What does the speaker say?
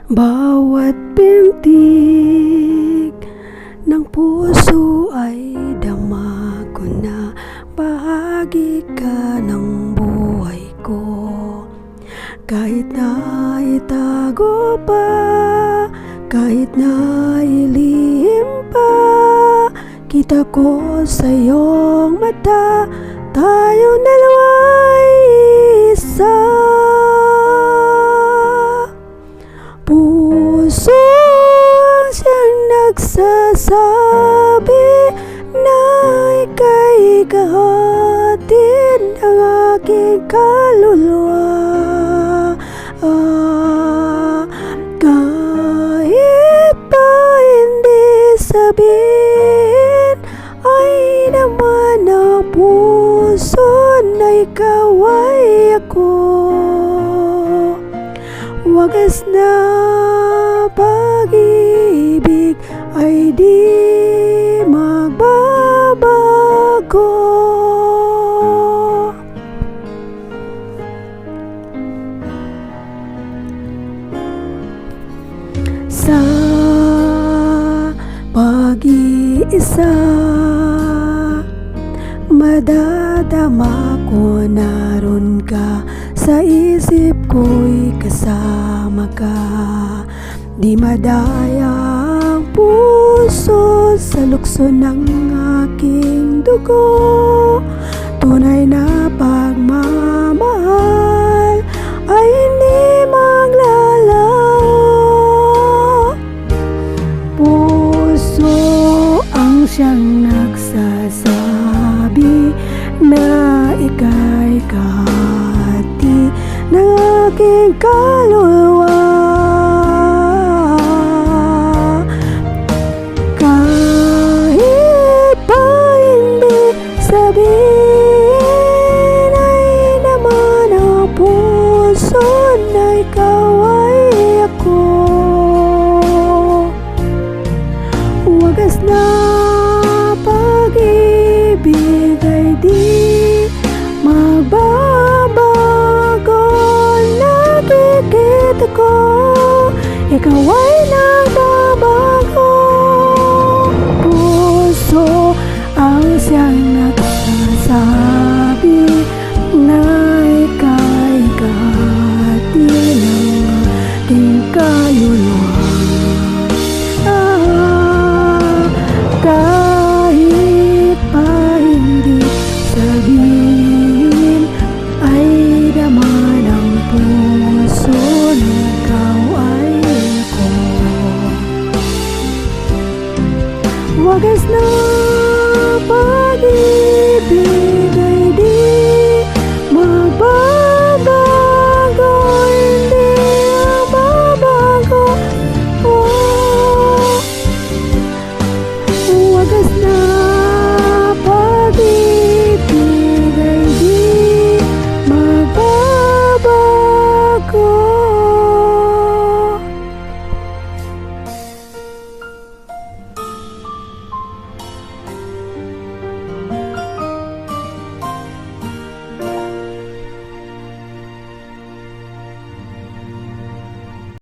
Bawat pintig ng puso ay dama ko na bahagi ka ng buhay ko. Kahit na itago pa, kahit na ilihim pa, kita ko sa iyong mata, tayong dalawa'y isa. Puso ang siyang nagsasabi na ika'y kahatid ng aking kaluluwa. Kahit pa hindi sabihin, ay naman ang puso na ikaw ay ako. Wagas na pag-ibig ay di magbabago. Sa pag-iisa, madadama ko naroon ka, sa isip ko'y kasama ka. Di madaya ang puso sa lukso ng aking dugo. Tunay na pagmamahal ay hindi maglalaho. Puso ang siyang nagsasabi na ika'y kahati ng aking kaluluwa. Kahit pa hindi sabihin, ay naman ang puso na ikaw ay ako. Wagas na pag-ibig ay di magbabago. Nakikita ko, ikaw ay nagbabago.